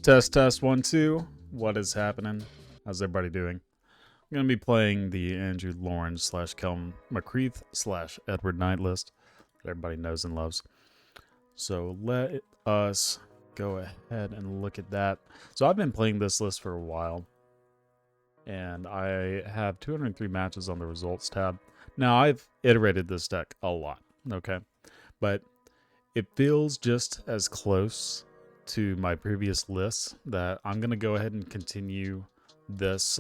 Test, test, 1, 2. What is happening? How's everybody doing? I'm going to be playing the Andrew Lawrence / Kel McCreath / Edward Knight list that everybody knows and loves. So let us go ahead and look at that. So I've been playing this list for a while, and I have 203 matches on the results tab. Now, I've iterated this deck a lot, okay? But it feels just as close to my previous lists that I'm going to go ahead and continue this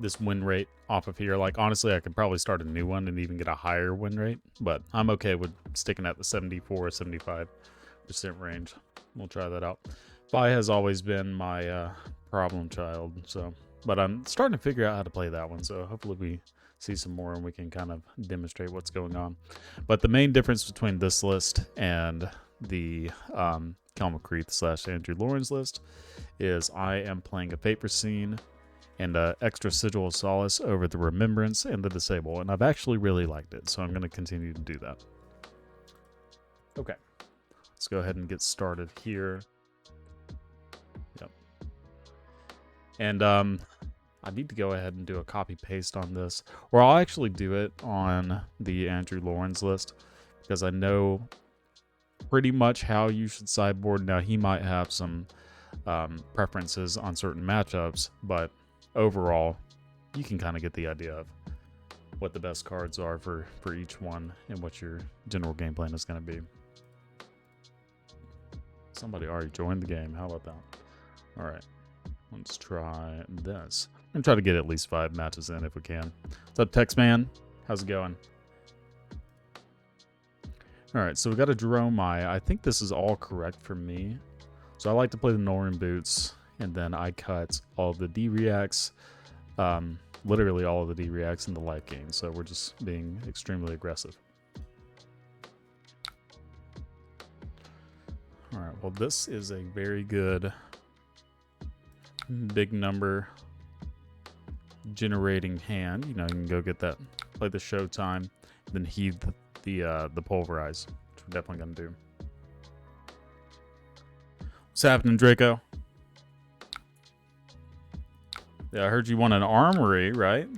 this win rate off of here. Like, honestly, I could probably start a new one and even get a higher win rate, but I'm okay with sticking at the 74 or 75% range. We'll try that out. Phi has always been my problem child, so, but I'm starting to figure out how to play that one, so hopefully we see some more and we can kind of demonstrate what's going on. But the main difference between this list and the Cayle McCreath / Andrew Lawrence list is I am playing a Fate Foreseen and extra Sigil of Solace over the Remembrance and the Disable, and I've actually really liked it, so I'm going to continue to do that. Okay, let's go ahead and get started here. Yep. And I need to go ahead and do a copy paste on this, or I'll actually do it on the Andrew Lawrence list, because I know pretty much how you should sideboard. Now, he might have some preferences on certain matchups, but overall, you can kind of get the idea of what the best cards are for each one and what your general game plan is going to be. Somebody already joined the game. How about that? All right, let's try this. I'm going to try to get at least 5 matches in if we can. What's up, Texman? How's it going? All right, so we got a Dromai. I think this is all correct for me. So I like to play the Norn Boots, and then I cut all the D-Reacts, literally all of the D-Reacts in the life gain. So we're just being extremely aggressive. All right, well, this is a very good big number generating hand. You know, you can go get that, play the Showtime, then heave the Pulverize, which we're definitely going to do. What's happening, Draco? Yeah, I heard you want an armory, right?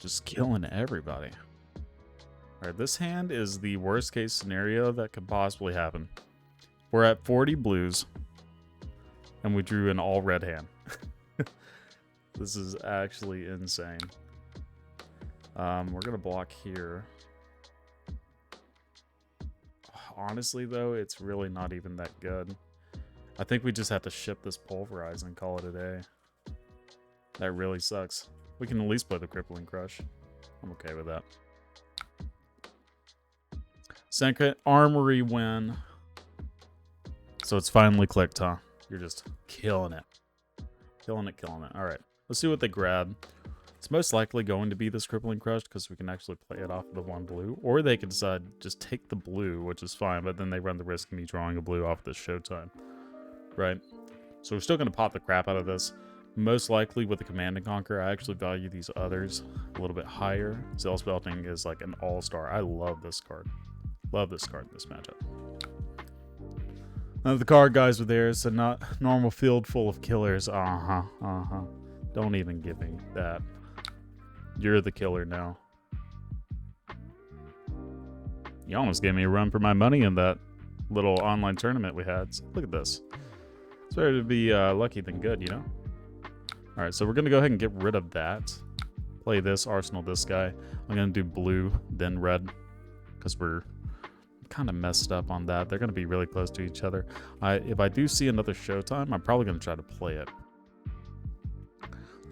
Just killing everybody. Alright, this hand is the worst case scenario that could possibly happen. We're at 40 blues, and we drew an all red hand. This is actually insane. We're going to block here. Honestly, though, it's really not even that good. I think we just have to ship this Pulverize and call it a day. That really sucks. We can at least play the Crippling Crush. I'm okay with that. Second Armory win. So it's finally clicked, huh? You're just killing it. Killing it, killing it. All right, let's see what they grab. It's most likely going to be this Crippling Crush because we can actually play it off of the 1 blue. Or they could decide just take the blue, which is fine, but then they run the risk of me drawing a blue off this Showtime. Right? So we're still going to pop the crap out of this. Most likely with the Command and Conquer, I actually value these others a little bit higher. Zealous Belting is like an all-star. I love this card. Love this card in this matchup. None of the card guys are there, so not normal field full of killers. Don't even give me that. You're the killer now. You almost gave me a run for my money in that little online tournament we had. So look at this. It's better to be lucky than good, you know? Alright, so we're going to go ahead and get rid of that. Play this, arsenal this guy. I'm going to do blue, then red, because we're kind of messed up on that. They're going to be really close to each other. If I do see another Showtime, I'm probably going to try to play it.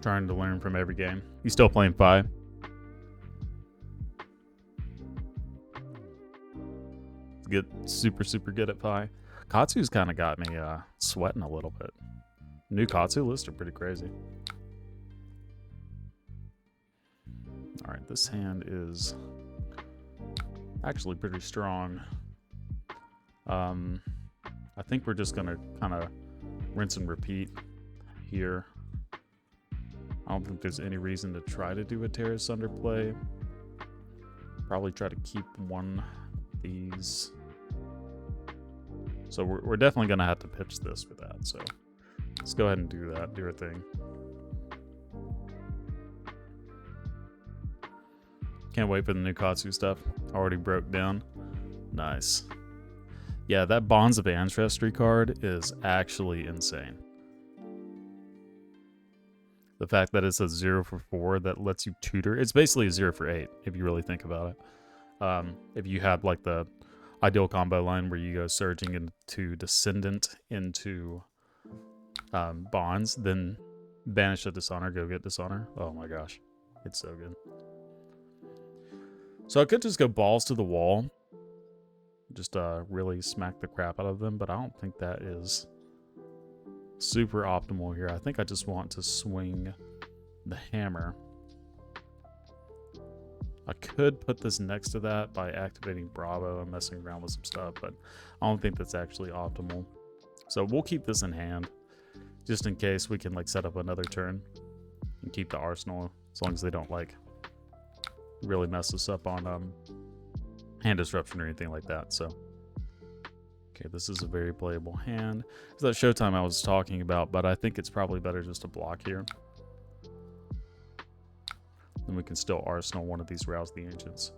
Trying to learn from every game. You still playing Phi? Get super good at Phi. Katsu's kind of got me sweating a little bit. New Katsu lists are pretty crazy. Alright, this hand is actually pretty strong. I think we're just going to kind of rinse and repeat here. I don't think there's any reason to try to do a Terra Sunder play. Probably try to keep one of these So we're definitely going to have to pitch this for that. So let's go ahead and do that. Do our thing. Can't wait for the new Katsu stuff. Already broke down. Nice. Yeah, that Bonds of Ancestry card is actually insane. The fact that it's a 0 for 4 that lets you tutor. It's basically a 0 for 8 if you really think about it. If you have like the ideal combo line where you go Surging into Descendant into Bonds, then banish a Dishonor, go get Dishonor. Oh my gosh. It's so good. So I could just go balls to the wall. Just really smack the crap out of them, but I don't think that is super optimal here. I think I just want to swing the hammer. I could put this next to that by activating Bravo and messing around with some stuff, but I don't think that's actually optimal. So we'll keep this in hand, just in case we can like set up another turn and keep the arsenal, as long as they don't like really mess us up on hand disruption or anything like that. So okay, this is a very playable hand. It's that Showtime I was talking about, but I think it's probably better just to block here. Then we can still arsenal one of these Rouse the Ancients.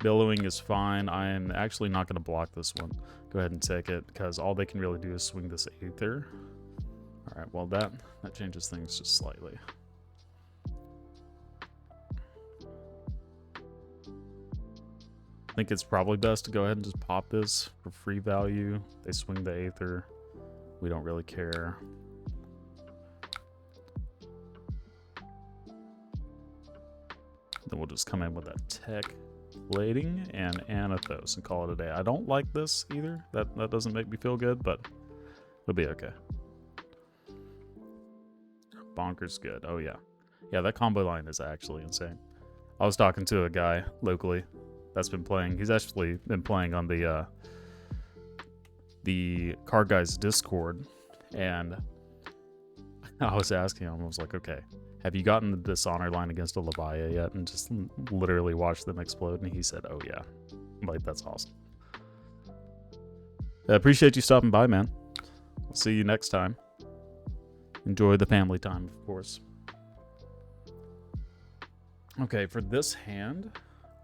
Billowing is fine. I am actually not going to block this one. Go ahead and take it, because all they can really do is swing this Aether. Alright, well that changes things just slightly. I think it's probably best to go ahead and just pop this for free value. They swing the Aether. We don't really care. Then we'll just come in with that Tech Plating and Anathos and call it a day. I don't like this either. That doesn't make me feel good, but it'll be okay. Bonkers good. Oh yeah. Yeah, that combo line is actually insane. I was talking to a guy locally that's been playing. He's actually been playing on the Card Guys Discord, and I was asking him, I was like, okay, have you gotten the Dishonor line against a Levia yet? And just literally watched them explode. And he said, oh yeah. I'm like, that's awesome. I appreciate you stopping by, man. I'll see you next time. Enjoy the family time, of course. Okay, for this hand,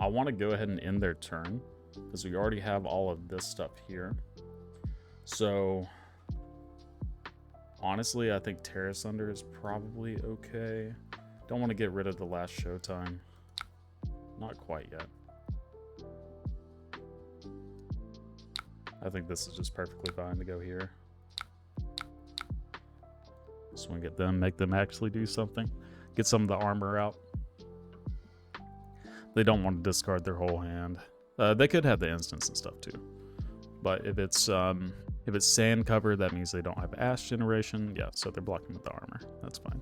I want to go ahead and end their turn, because we already have all of this stuff here. So honestly, I think Iyslander is probably okay. Don't want to get rid of the last Showtime. Not quite yet. I think this is just perfectly fine to go here. Swing at them, make them actually do something. Get some of the armor out. They don't want to discard their whole hand. They could have the instance and stuff too. But if it's sand cover, that means they don't have Ash generation. Yeah, so they're blocking with the armor. That's fine.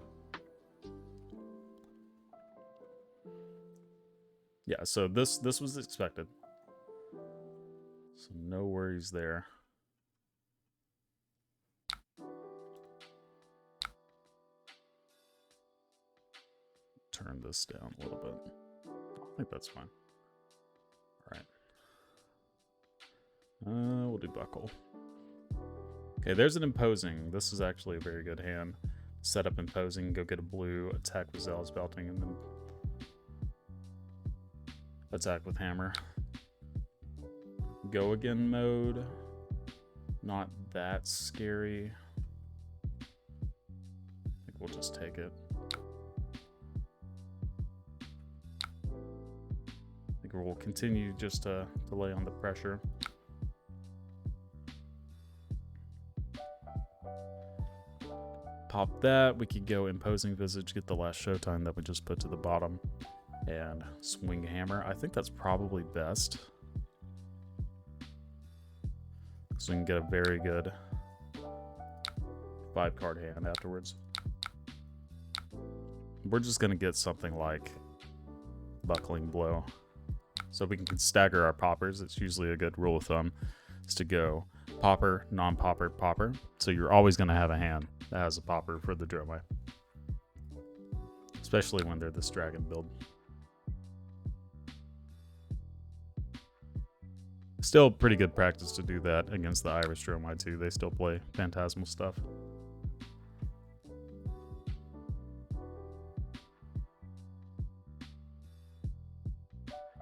Yeah, so this was expected. So no worries there. Turn this down a little bit. I think that's fine. All right. We'll do Buckle. Okay, there's an Imposing. This is actually a very good hand. Set up Imposing, go get a blue, attack with Zealous Belting, and then attack with Hammer. Go again mode. Not that scary. I think we'll just take it. I think we'll continue just to lay on the pressure. Pop that. We could go Imposing Visage, get the last Showtime that we just put to the bottom, and swing Hammer. I think that's probably best, so we can get a very good 5-card hand afterwards. We're just going to get something like Buckling Blow. So we can stagger our poppers. It's usually a good rule of thumb is to go popper, non-popper, popper. So you're always going to have a hand that has a popper for the Dromai. Especially when they're this dragon build. Still pretty good practice to do that against the Irish Dromai too. They still play phantasmal stuff.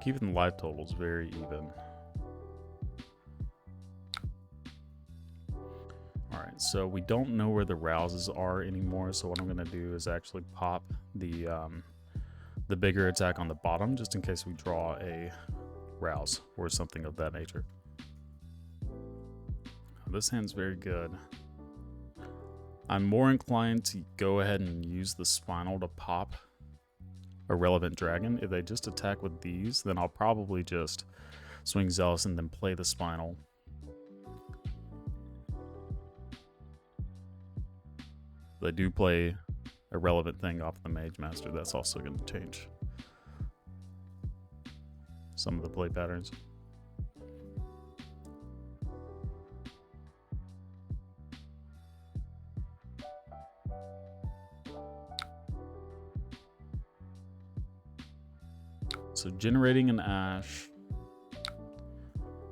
Keeping the life totals very even. Alright, so we don't know where the rouses are anymore, so what I'm going to do is actually pop the bigger attack on the bottom, just in case we draw a rouse or something of that nature. This hand's very good. I'm more inclined to go ahead and use the Spinal to pop a relevant dragon. If they just attack with these, then I'll probably just swing Zealous and then play the Spinal. They do play a relevant thing off the Mage Master. That's also going to change some of the play patterns. So generating an Ash.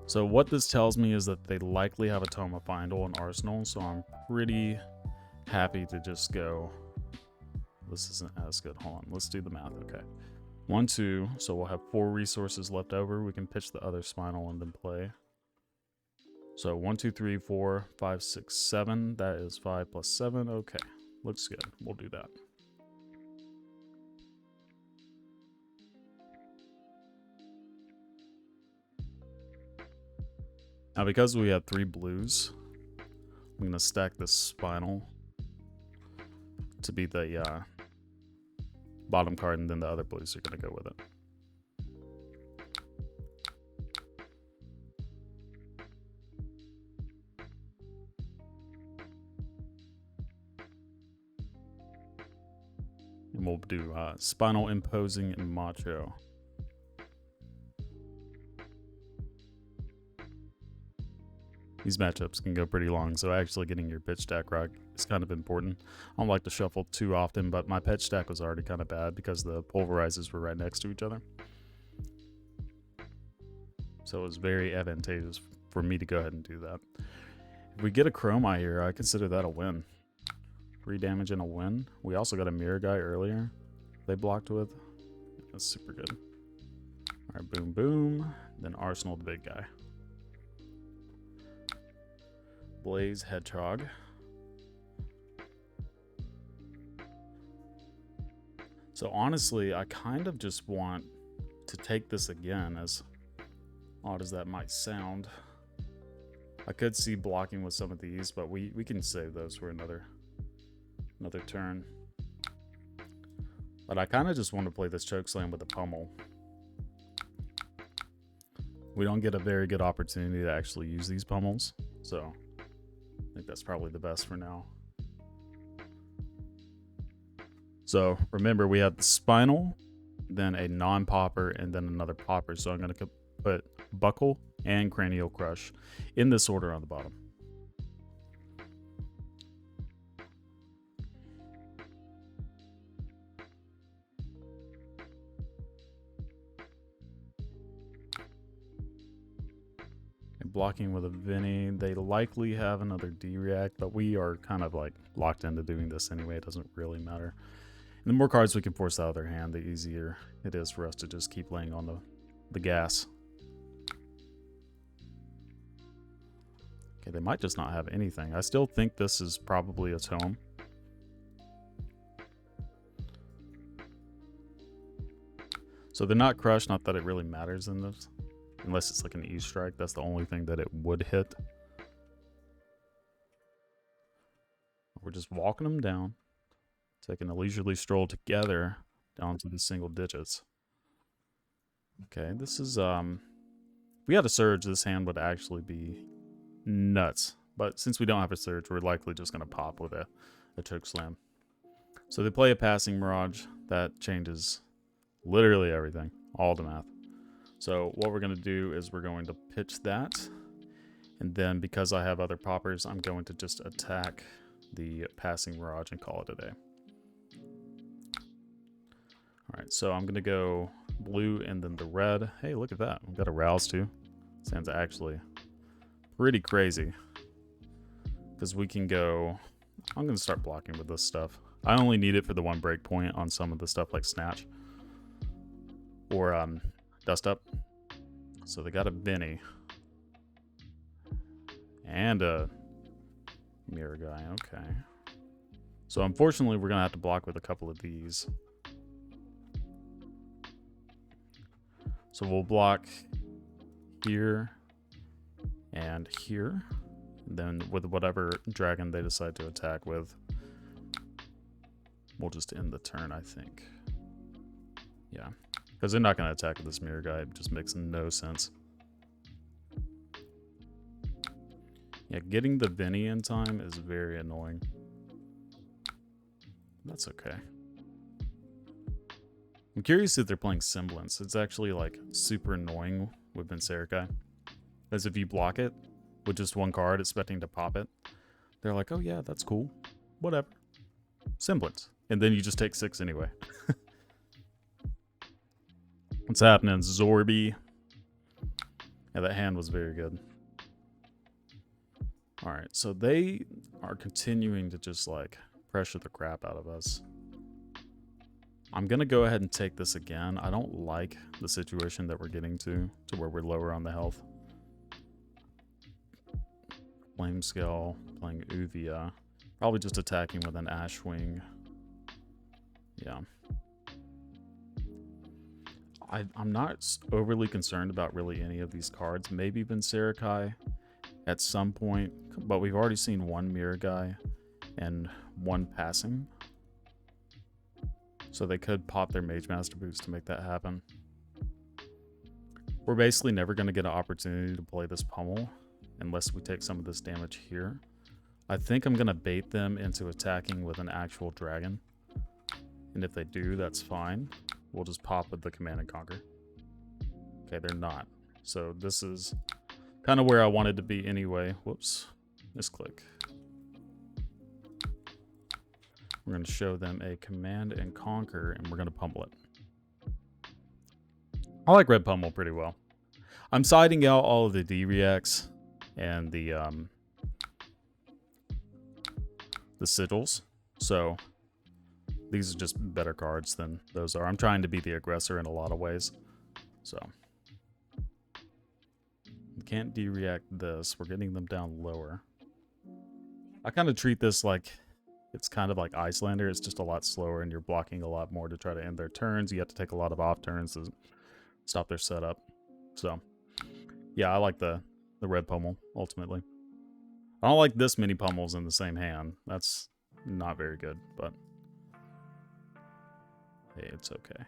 So what this tells me is that they likely have a Tome of Findle and Arsenal, so I'm pretty happy to just go. This isn't as good. Hold on, let's do the math. Okay, 1, 2. So we'll have 4 resources left over. We can pitch the other Spinal and then play. So 1, 2, 3, 4, 5, 6, 7. That is 5 plus 7. Okay, looks good. We'll do that. Now, because we have 3 blues, I'm going to stack this Spinal to be the bottom card, and then the other blues are going to go with it. And we'll do Spinal, Imposing, and Macho. These matchups can go pretty long, so actually getting your pitch stack right is kind of important. I don't like to shuffle too often, but my pitch stack was already kind of bad because the pulverizers were right next to each other. So it was very advantageous for me to go ahead and do that. If we get a Chromai here, I consider that a win. 3 damage and a win. We also got a Mirror Guy earlier they blocked with. That's super good. Alright, boom, boom. Then Arsenal, the big guy. Blaze Hedgehog. So honestly, I kind of just want to take this again, as odd as that might sound. I could see blocking with some of these, but we can save those for another turn. But I kind of just want to play this Chokeslam with a Pummel. We don't get a very good opportunity to actually use these Pummels, so I think that's probably the best for now. So remember, we have the Spinal, then a non-popper, and then another popper. So I'm going to put Buckle and Cranial Crush in this order on the bottom. Blocking with a Vinny. They likely have another D-React, but we are kind of like locked into doing this anyway. It doesn't really matter. And the more cards we can force out of their hand, the easier it is for us to just keep laying on the gas. Okay, they might just not have anything. I still think this is probably a Tome. So they're not crushed, not that it really matters in this. Unless it's like an E-Strike, that's the only thing that it would hit. We're just walking them down, taking a leisurely stroll together down to the single digits. Okay, this is, if we had a Surge, this hand would actually be nuts. But since we don't have a Surge, we're likely just going to pop with a Chokeslam. So they play a Passing Mirage. That changes literally everything, all the math. So what we're going to do is we're going to pitch that. And then because I have other poppers, I'm going to just attack the Passing Mirage and call it a day. Alright, so I'm going to go blue and then the red. Hey, look at that. We've got a Rouse too. Sounds actually pretty crazy. Because we can go... I'm going to start blocking with this stuff. I only need it for the one breakpoint on some of the stuff like Snatch. Or Dust Up. So they got a Vinny. And a Mirror Guy, okay. So unfortunately we're going to have to block with a couple of these. So we'll block here and here. And then with whatever dragon they decide to attack with, we'll just end the turn, I think. Yeah, because they're not going to attack with this Mirror Guy. It just makes no sense. Yeah, getting the Vinny in time is very annoying. That's okay. I'm curious if they're playing Semblance. It's actually like super annoying with Berserkai. As if you block it with just one card expecting to pop it, they're like, oh yeah, that's cool. Whatever. Semblance. And then you just take 6 anyway. What's happening? Zorby. Yeah, that hand was very good. Alright, so they are continuing to just like pressure the crap out of us. I'm going to go ahead and take this again. I don't like the situation that we're getting to where we're lower on the health. Flame Scale, playing Uvia. Probably just attacking with an Ashwing. Yeah. I'm not overly concerned about really any of these cards. Maybe Berserkai at some point, but we've already seen one Mirror Guy and one passing. So they could pop their Mage Master boost to make that happen. We're basically never going to get an opportunity to play this Pummel unless we take some of this damage here. I think I'm going to bait them into attacking with an actual dragon. And if they do, that's fine. We'll just pop with the Command and Conquer. Okay, they're not. So this is kind of where I wanted to be anyway. Whoops. Misclick. We're going to show them a Command and Conquer, and we're going to pummel it. I like Red Pummel pretty well. I'm siding out all of the D-Reacts and the sigils. So these are just better cards than those are. I'm trying to be the aggressor in a lot of ways. So we can't D-React this. We're getting them down lower. I kind of treat this like it's kind of like Iyslander. It's just a lot slower and you're blocking a lot more to try to end their turns. You have to take a lot of off turns to stop their setup. So yeah, I like the red pummel ultimately. I don't like this many pummels in the same hand. That's not very good, but hey, it's okay.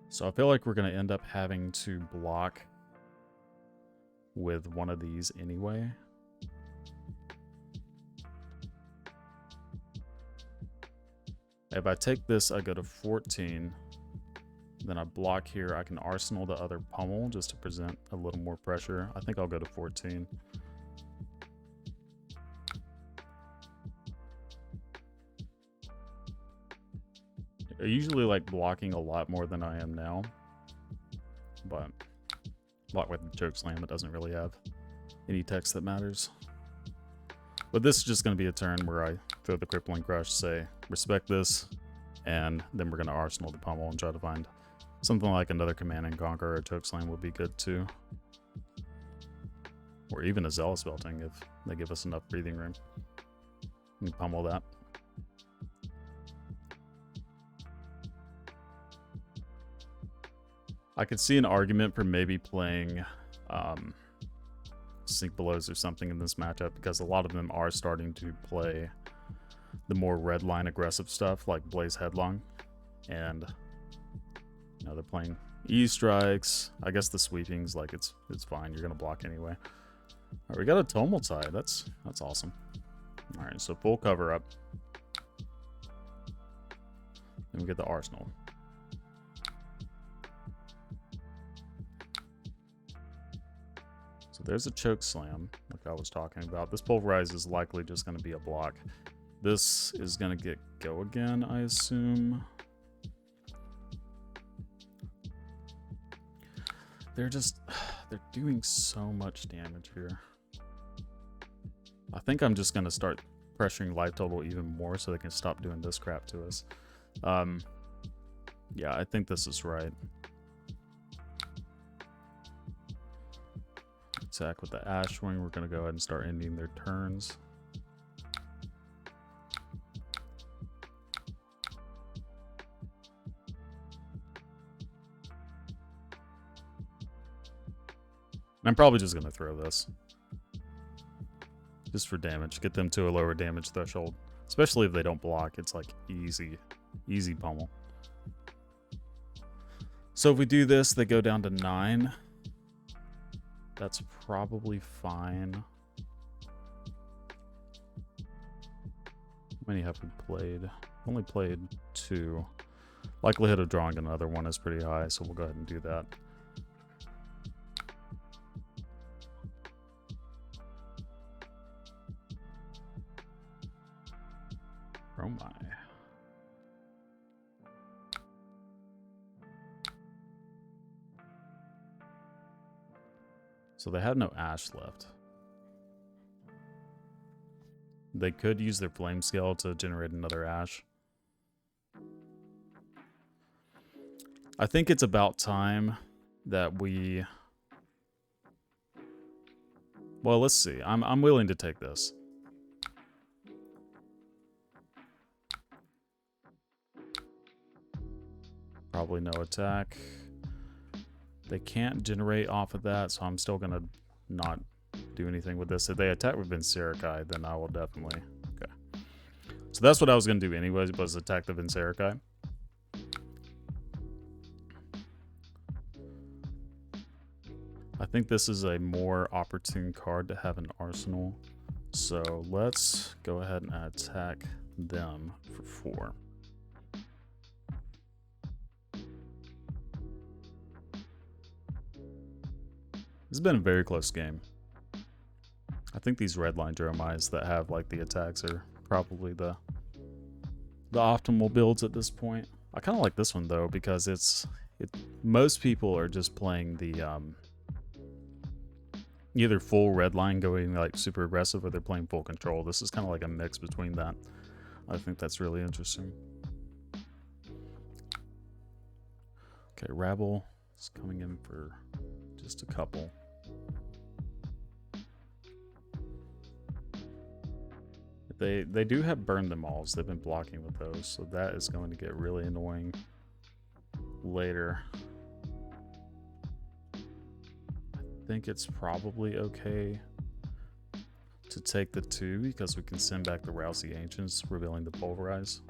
So I feel like we're going to end up having to block with one of these anyway. If I take this, I go to 14. Then I block here. I can arsenal the other pummel just to present a little more pressure. I think I'll go to 14. I usually like blocking a lot more than I am now. But block with the choke slam, it doesn't really have any text that matters. But this is just going to be a turn where I throw the Crippling Crush, say, respect this, and then we're going to arsenal the pummel and try to find something like another Command and Conquer or choke slam would be good too. Or even a Zealous Belting if they give us enough breathing room. We can pummel that. I could see an argument for maybe playing Sink Belows or something in this matchup because a lot of them are starting to play the more red line aggressive stuff like Blaze Headlong. And you know, they're playing E-Strikes. I guess the sweepings, like it's fine. You're gonna block anyway. Alright, we got a Tumultide. That's awesome. Alright, so full cover up. Then we get the Arsenal. So there's a choke slam, like I was talking about. This Pulverize is likely just going to be a block. This is going to get go again, I assume. they're doing so much damage here. I think I'm just gonna start pressuring life total even more so they can stop doing this crap to us. Yeah, I think this is right. Attack with the Ashwing. We're gonna go ahead and start ending their turns. I'm probably just gonna throw this. Just for damage. Get them to a lower damage threshold. Especially if they don't block. It's like easy pummel. So if we do this, they go down to 9. That's probably fine. How many have we played? Only played 2. Likelihood of drawing another one is pretty high, so we'll go ahead and do that. Oh my. So they have no ash left. They could use their flame scale to generate another ash. I think it's about time that we... Well, let's see. I'm willing to take this. Probably no attack. They can't generate off of that, so I'm still gonna not do anything with this. If they attack with Vincerikai, then I will definitely... Okay. So that's what I was gonna do anyways, was attack the Vincerikai. I think this is a more opportune card to have an arsenal. So let's go ahead and attack them for 4. This has been a very close game. I think these redline Dromais that have like the attacks are probably the optimal builds at this point. I kind of like this one though because most people are just playing the either full redline going like super aggressive or they're playing full control. This is kind of like a mix between that. I think that's really interesting. Okay, Rabble is coming in for just a couple. They do have burn them alls. They've been blocking with those, so that is going to get really annoying later. I think it's probably okay to take the 2 because we can send back the Rousey Ancients, revealing the Pulverize.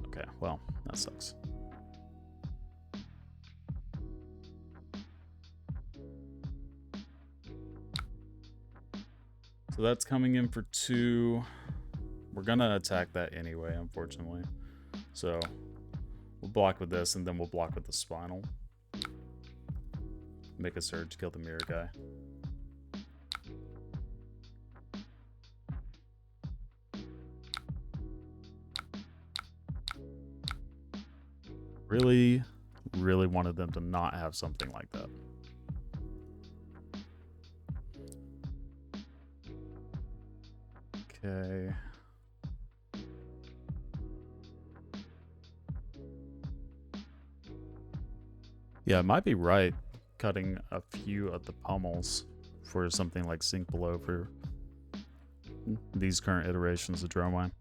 Okay, well, that sucks. So that's coming in for 2. We're gonna attack that anyway, unfortunately. So we'll block with this, and then we'll block with the Spinal. Make a surge, kill the mirror guy. Really, really wanted them to not have something like that. Okay. Yeah, it might be right cutting a few of the pummels for something like Sink Below for these current iterations of Dromai.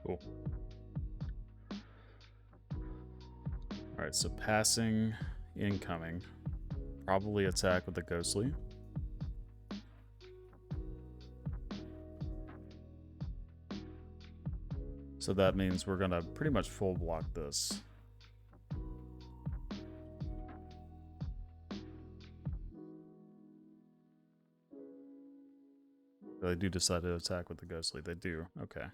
Cool. Alright, so passing, incoming. Probably attack with the Ghostly. So that means we're gonna pretty much full block this. They do decide to attack with the Ghostly. They do. Okay.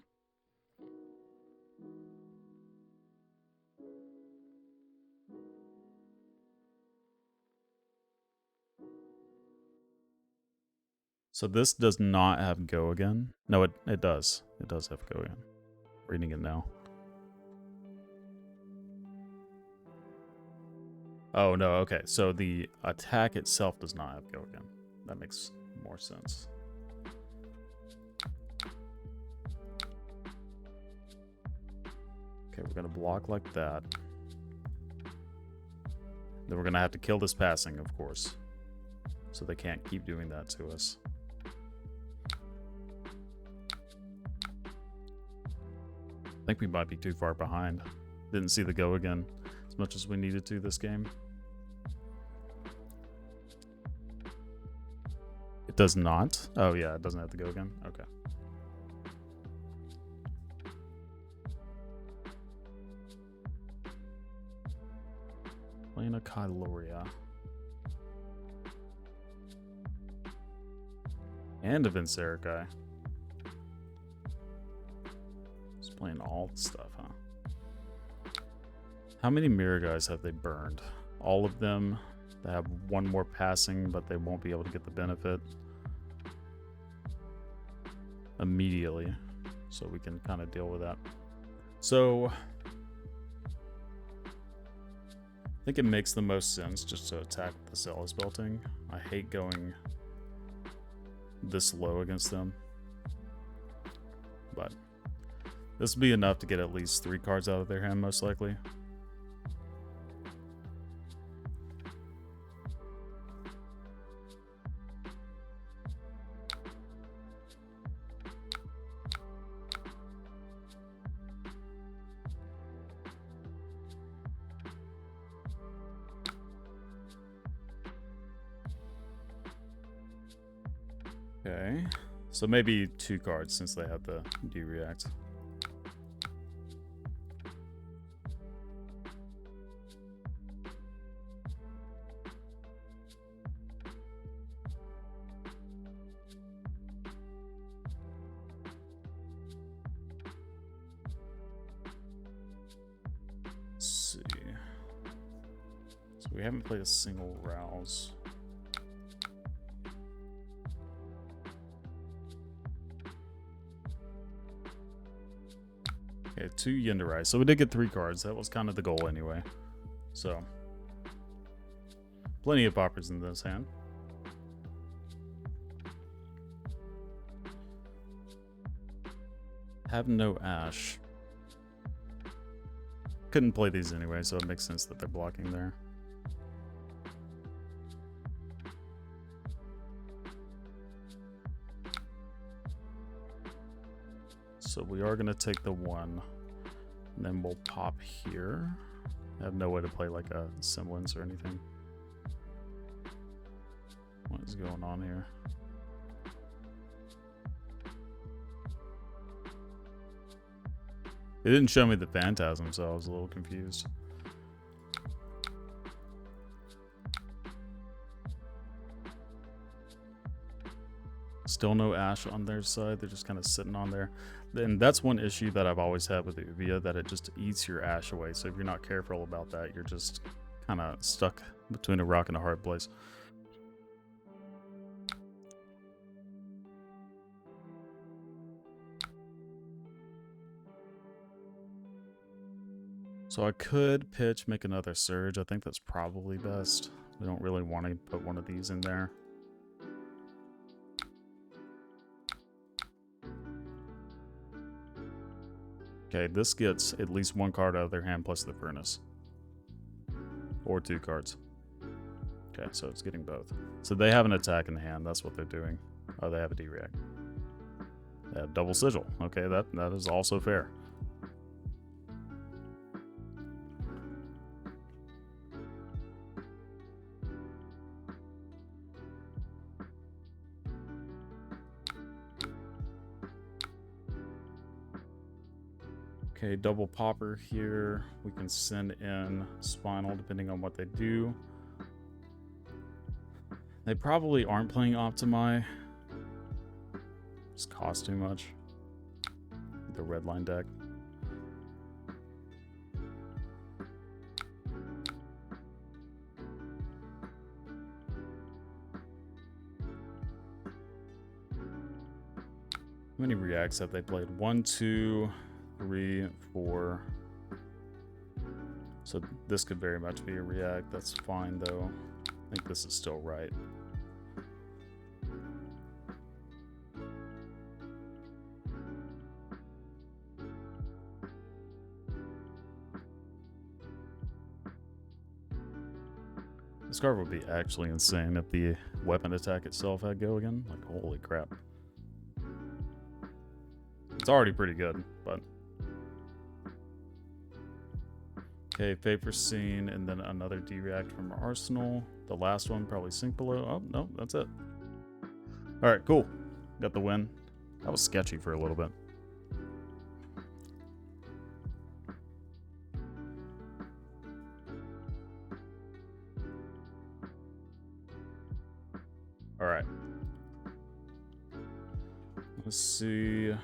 So this does not have go again. No, it does. It does have go again. Reading it now. Oh, no, okay. So the attack itself does not have go again. That makes more sense. Okay, we're going to block like that. Then we're going to have to kill this passing, of course. So they can't keep doing that to us. I think we might be too far behind. Didn't see the go again as much as we needed to this game. It does not? Oh yeah, it doesn't have to go again? Okay. Playing a Kyloria. And a Vincerikai. Just playing all the stuff, huh? How many Mirror Guys have they burned? All of them. They have one more passing, but they won't be able to get the benefit immediately. So we can kind of deal with that. So I think it makes the most sense just to attack with the Zealous Belting. I hate going this low against them. But this will be enough to get at least 3 cards out of their hand, most likely. Okay, so maybe 2 cards since they have the D-React. Let's see. So we haven't played a single Rouse. Okay, 2 Yendrai. So we did get 3 cards. That was kind of the goal anyway. So, plenty of poppers in this hand. Have no Ash. Couldn't play these anyway, so it makes sense that they're blocking there. So we are going to take the 1, and then we'll pop here. I have no way to play like a semblance or anything. What is going on here? It didn't show me the Phantasm, so I was a little confused. Still no Ash on their side. They're just kind of sitting on there. And that's one issue that I've always had with the Uvia, that it just eats your Ash away. So if you're not careful about that, you're just kind of stuck between a rock and a hard place. So I could pitch, make another Surge. I think that's probably best. We don't really want to put one of these in there. Okay, this gets at least 1 card out of their hand plus the Furnace. Or 2 cards. Okay, so it's getting both. So they have an attack in the hand. That's what they're doing. Oh, they have a D-React. They have double Sigil. Okay, that is also fair. Okay, double popper here. We can send in Spinal depending on what they do. They probably aren't playing Optimi. Just cost too much. The red line deck. How many reacts have they played? 1, 2, 3, 4. So this could very much be a react. That's fine though. I think this is still right. This card would be actually insane if the weapon attack itself had go again. Like, holy crap. It's already pretty good, but... Okay, Vapor Scene, and then another D-React from our arsenal. The last one, probably Sink Below. Oh, no, that's it. Alright, cool. Got the win. That was sketchy for a little bit. Alright. Let's see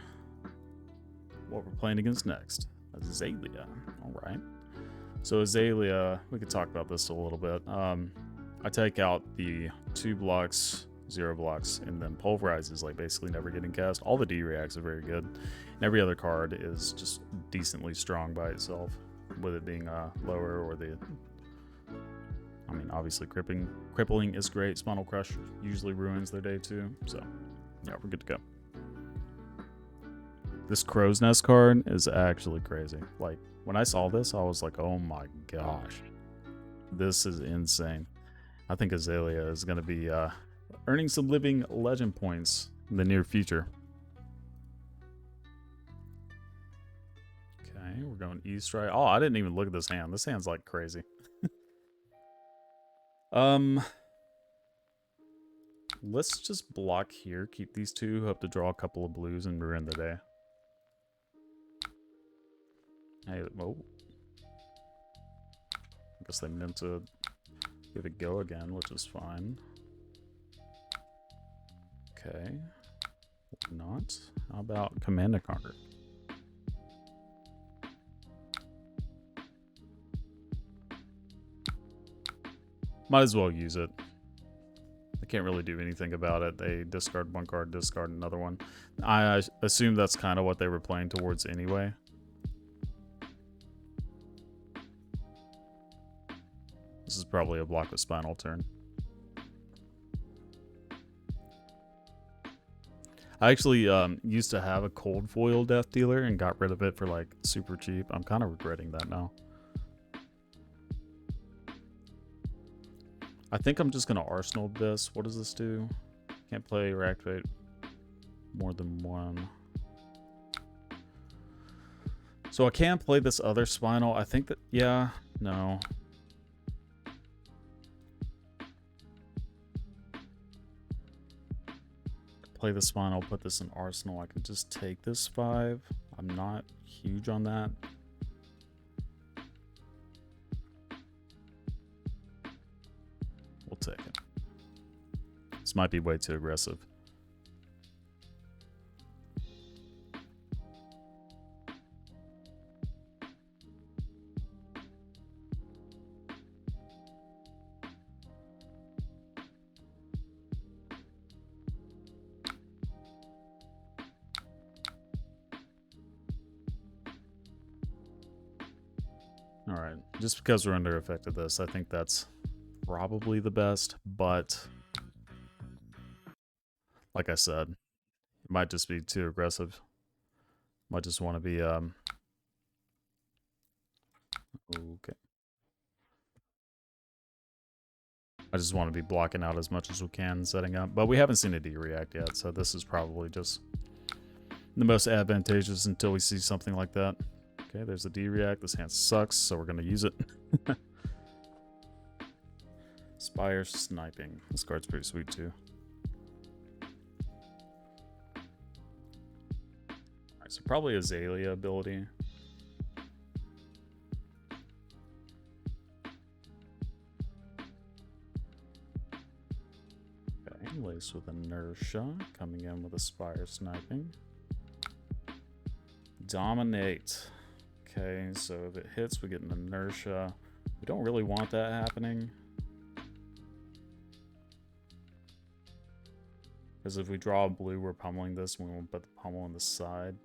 what we're playing against next. Azalea. Alright. So Azalea, we could talk about this a little bit. I take out the 2 blocks, 0 blocks, and then Pulverize is like basically never getting cast. All the D-Reacts are very good. And every other card is just decently strong by itself, with it being lower or the... I mean, obviously crippling is great. Spinal Crush usually ruins their day too. So, yeah, we're good to go. This Crow's Nest card is actually crazy. Like, when I saw this, I was like, oh my gosh. This is insane. I think Azalea is going to be earning some living legend points in the near future. Okay, we're going East right. Oh, I didn't even look at this hand. This hand's like crazy. Let's just block here. Keep these 2. Hope to draw a couple of blues and ruin the day. Hey, whoa. I guess they meant to give it go again, which is fine. Okay. Not. How about Command and Conquer? Might as well use it. I can't really do anything about it. They discard 1 card, discard another one. I assume that's kind of what they were playing towards anyway. This is probably a block with Spinal turn. I actually used to have a cold foil Death Dealer and got rid of it for like super cheap. I'm kind of regretting that now. I think I'm just going to Arsenal this. What does this do? Can't play or activate more than 1. So I can play this other Spinal. I think that, yeah, no. Play the Spinal, put this in Arsenal. I can just take this 5. I'm not huge on that. We'll take it. This might be way too aggressive. Alright, just because we're under effect of this, I think that's probably the best, but like I said, it might just be too aggressive. Might just want to be, okay. I just want to be blocking out as much as we can, setting up. But we haven't seen a D-React yet, so this is probably just the most advantageous until we see something like that. Okay, there's the D-React. This hand sucks, so we're going to use it. Spire Sniping. This card's pretty sweet, too. Alright, so probably Azalea ability. Okay, Lace with Inertia. Coming in with a Spire Sniping. Dominate. Okay, so if it hits, we get an Inertia. We don't really want that happening. Because if we draw a blue, we're pummeling this, and we won't put the pummel on the side.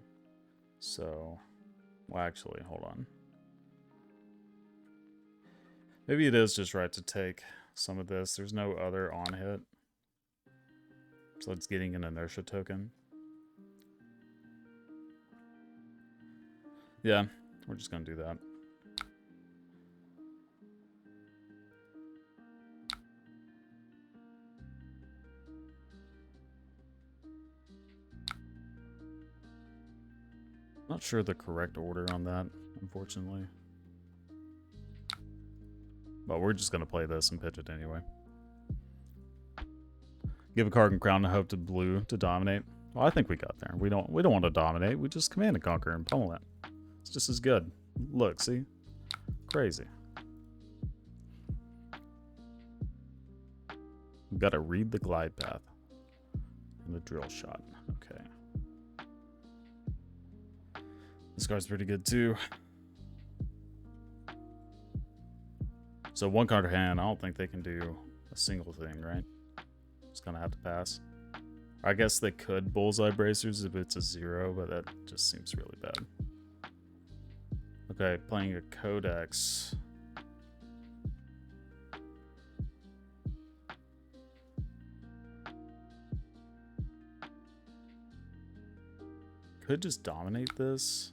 So, well, actually, hold on. Maybe it is just right to take some of this. There's no other on hit. So it's getting an inertia token. Yeah, we're just going to do that. Not sure the correct order on that, unfortunately. But we're just going to play this and pitch it anyway. Give a card and crown and hope to blue to dominate. Well, I think we got there. We don't want to dominate. We just command and conquer and pummel it. It's just as good. Look, see? Crazy. We've got to read the glide path. And the drill shot. Okay. This card's pretty good too. So one card hand, I don't think they can do a single thing, right? Just gonna have to pass. I guess they could bullseye bracers if it's a 0, but that just seems really bad. Okay, playing a codex. Could just dominate this.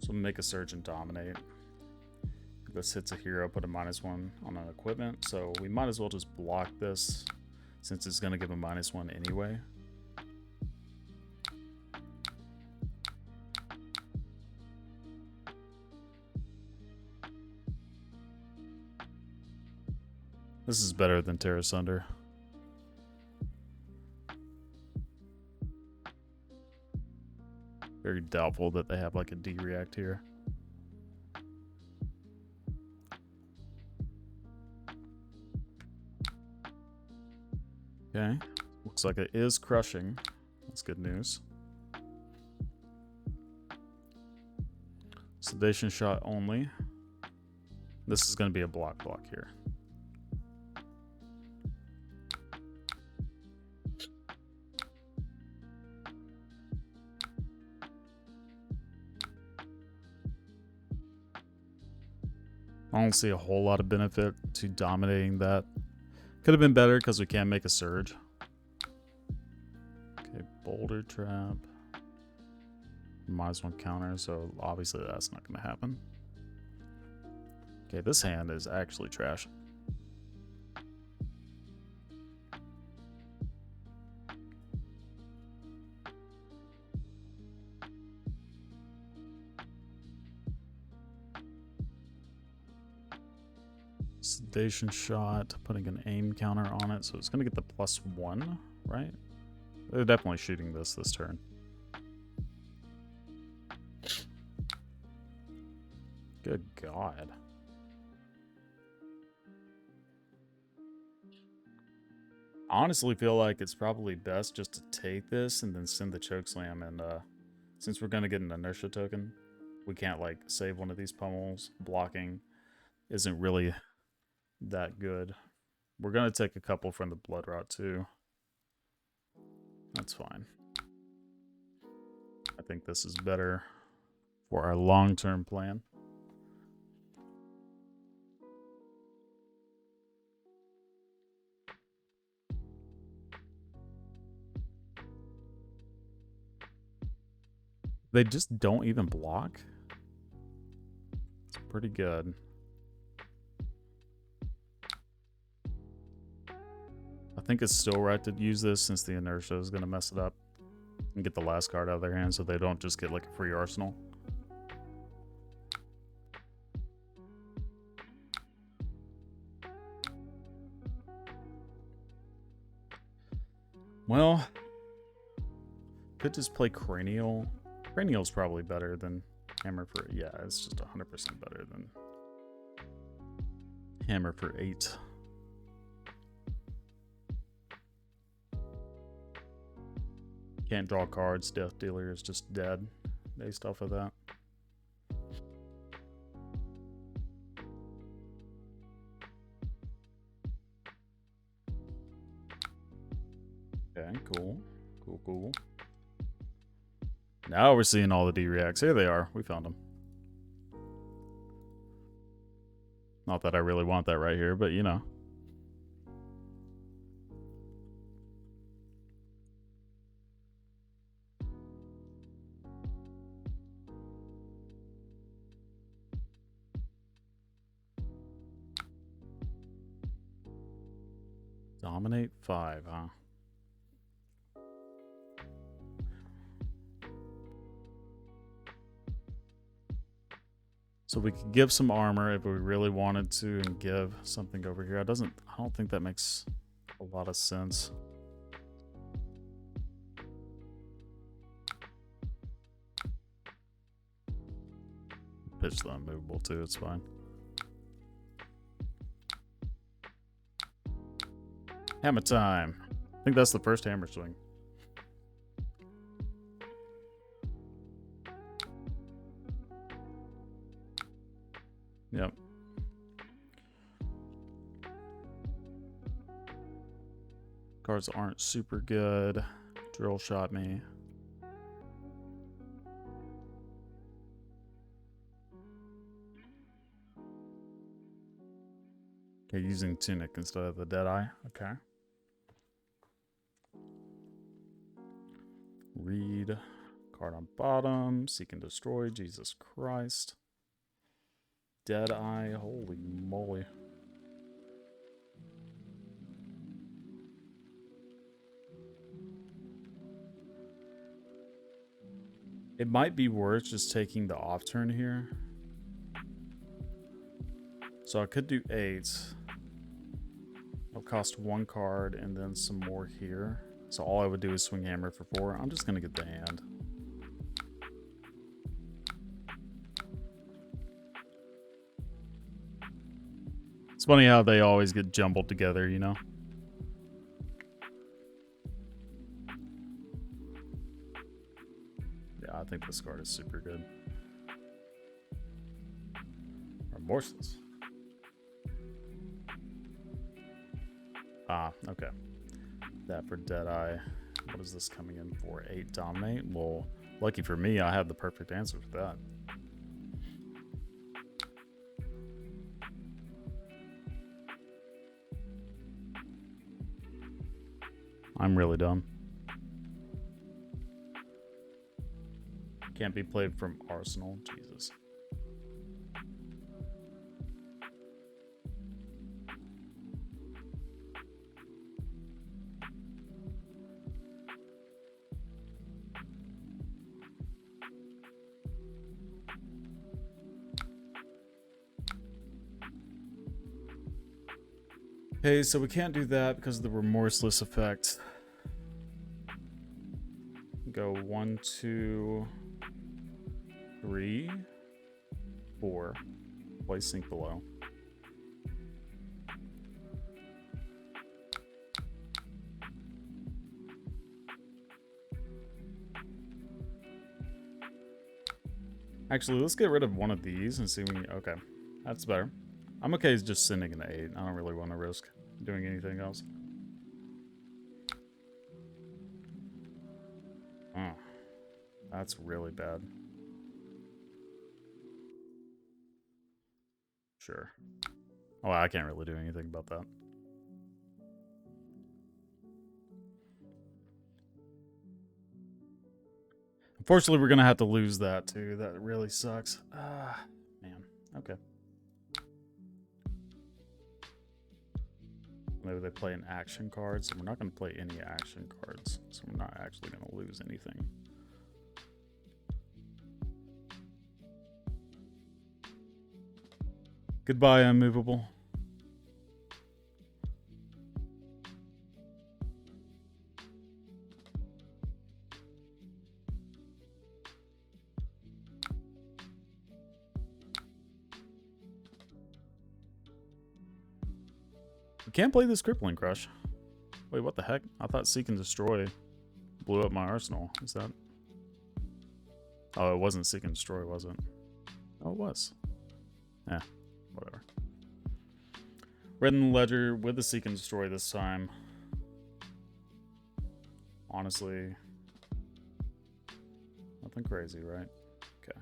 So make a surge and dominate. If this hits a hero, put a -1 on an equipment. So we might as well just block this since it's going to give a -1 anyway. This is better than Iyslander. Very doubtful that they have like a D-react here. Okay, looks like it is crushing. That's good news. Sedation shot only. This is going to be a block here. I don't see a whole lot of benefit to dominating that. Could have been better because we can't make a surge. Okay, boulder trap. -1 counter, so obviously that's not going to happen. Okay, this hand is actually trash. Sedation shot, putting an aim counter on it, so it's going to get the +1, right? They're definitely shooting this turn. Good God. I honestly feel like it's probably best just to take this and then send the chokeslam, and since we're going to get an inertia token, we can't like save one of these pummels. Blocking isn't really that good. We're going to take a couple from the blood rot too. That's fine. I think this is better for our long-term plan. They just don't even block. It's pretty good. I think it's still right to use this since the inertia is going to mess it up. And get the last card out of their hand so they don't just get like a free arsenal. Well, could just play Cranial. Cranial's probably better than Hammer for... Yeah, it's just 100% better than Hammer for 8. Can't draw cards. Death Dealer is just dead based off of that. Now we're seeing all the D-reacts. Here they are. We found them. Not that I really want that right here, but you know. Dominate 5, huh? So we could give some armor if we really wanted to and give something over here. I don't think that makes a lot of sense. Pitch the unmovable too, it's fine. Hammer time. I think that's the first hammer swing. Yep. Cards aren't super good. Drill shot me. Okay, using Tunic instead of the Deadeye. Okay. Read. Card on bottom. Seek and destroy. Jesus Christ. Deadeye. Holy moly. It might be worth just taking the off turn here. So I could do 8. It'll cost 1 card and then some more here. So all I would do is swing hammer for 4. I'm just going to get the hand. It's funny how they always get jumbled together, you know? Yeah, I think this card is super good. Remorseless. Ah, okay. That for Deadeye. What is this coming in for? 8 dominate? Well, lucky for me, I have the perfect answer for that. I'm really dumb. Can't be played from Arsenal. Jesus. Okay, so we can't do that because of the remorseless effect. Go 1, 2, 3, 4. Play sink below. Actually, let's get rid of one of these and see when. Okay, that's better. I'm okay just sending an 8. I don't really want to risk doing anything else. Oh, that's really bad. Sure. Oh, I can't really do anything about that. Unfortunately, we're going to have to lose that, too. That really sucks. Ah, man. Okay. Maybe they play an action card, so we're not going to play any action cards. So we're not actually going to lose anything. Goodbye, unmovable. We can't play this Crippling Crush. Wait, what the heck? I thought Seek and Destroy blew up my arsenal. Is that... Oh, it wasn't Seek and Destroy, was it? Oh, it was. Yeah, whatever. Red in the Ledger with the Seek and Destroy this time. Honestly, Nothing crazy, right? Okay.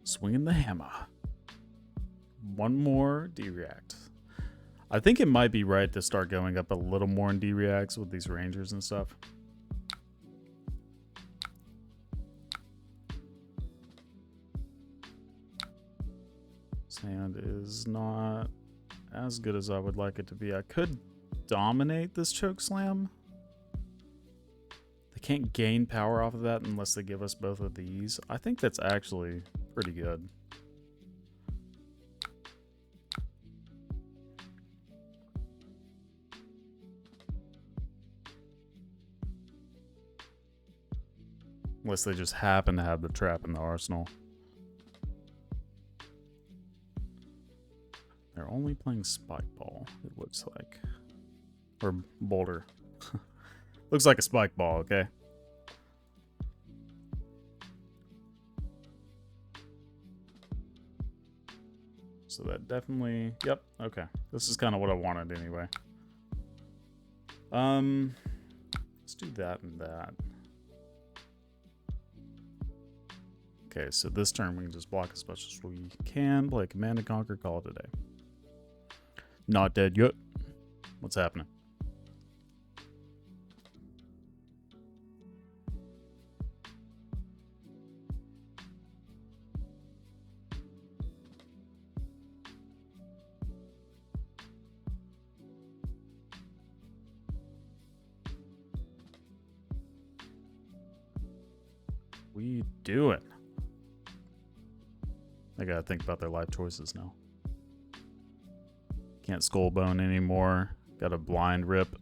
Swinging the hammer. One more D-React. I think it might be right to start going up a little more in D-Reacts with these Rangers and stuff. Sand is not as good as I would like it to be. I could dominate this choke slam. They can't gain power off of that unless they give us both of these. I think that's actually pretty good. Unless they just happen to have the trap in the arsenal. They're only playing Spike Ball, it looks like. Or Boulder. Looks like a Spike Ball, okay? So that definitely... Yep, okay. This is kind of what I wanted anyway. Let's do that and that. Okay, so this turn we can just block as much as we can, play Command and Conquer, call it a day. Not dead yet. What's happening? We doing? I gotta think about their life choices now. Can't skull bone anymore. Got a blind rip.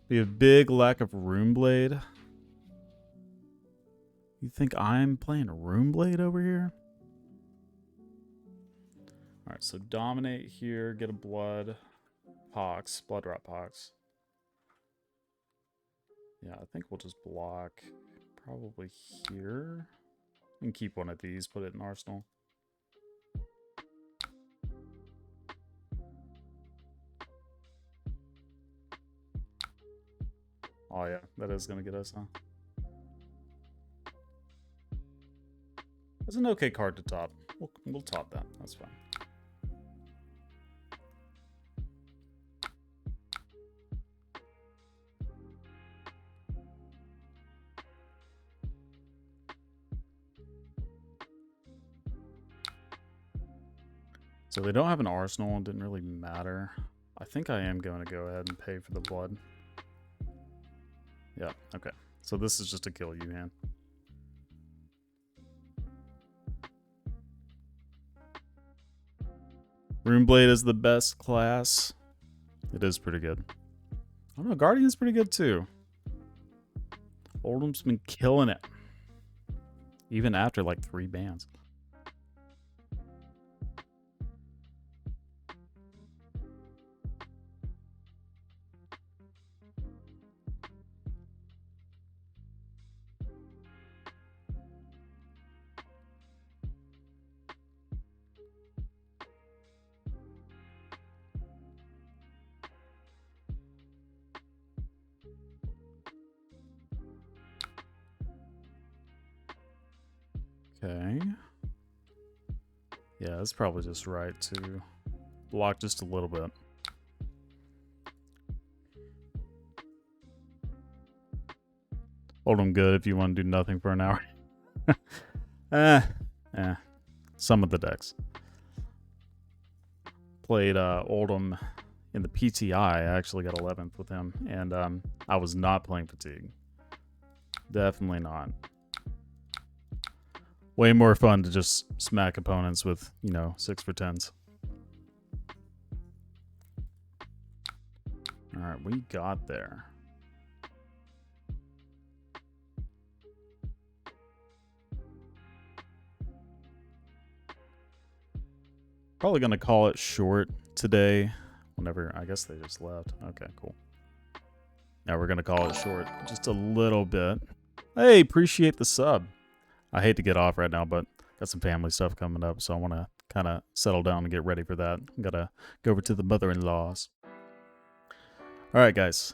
Be a big lack of Rune Blade. You think I'm playing Rune Blade over here? Alright, so dominate here, get a blood pox, blood rot pox. Yeah, I think we'll just block probably here. And keep one of these, put it in arsenal. Oh yeah, that is gonna get us, huh? That's an okay card to top. We'll top that. That's fine. So they don't have an arsenal, it didn't really matter. I think I am going to go ahead and pay for the blood. Yeah, okay. So this is just a kill you hand. Runeblade is the best class. It is pretty good. I don't know, Guardian's pretty good too. Oldham's been killing it. Even after like 3 bans. Okay. Yeah, it's probably just right to block just a little bit. Hold them good if you want to do nothing for an hour. Some of the decks. Played Oldham in the PTI. I actually got 11th with him, and I was not playing Fatigue. Definitely not. Way more fun to just smack opponents with, you know, 6 for 10s. Alright, we got there. Probably going to call it short today. Whenever, I guess they just left. Okay, cool. Now we're going to call it short just a little bit. Hey, appreciate the sub. I hate to get off right now, but Got some family stuff coming up, so I want to kind of settle down and get ready for that. Gotta go over to the mother-in-laws. All right, guys.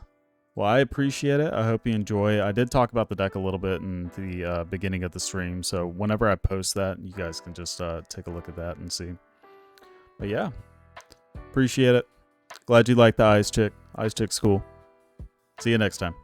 Well, I appreciate it. I hope you enjoy. I did talk about the deck a little bit in the beginning of the stream, so whenever I post that, you guys can just take a look at that and see. But yeah, appreciate it. Glad you liked the Ice Chick. Ice Chick's cool. See you next time.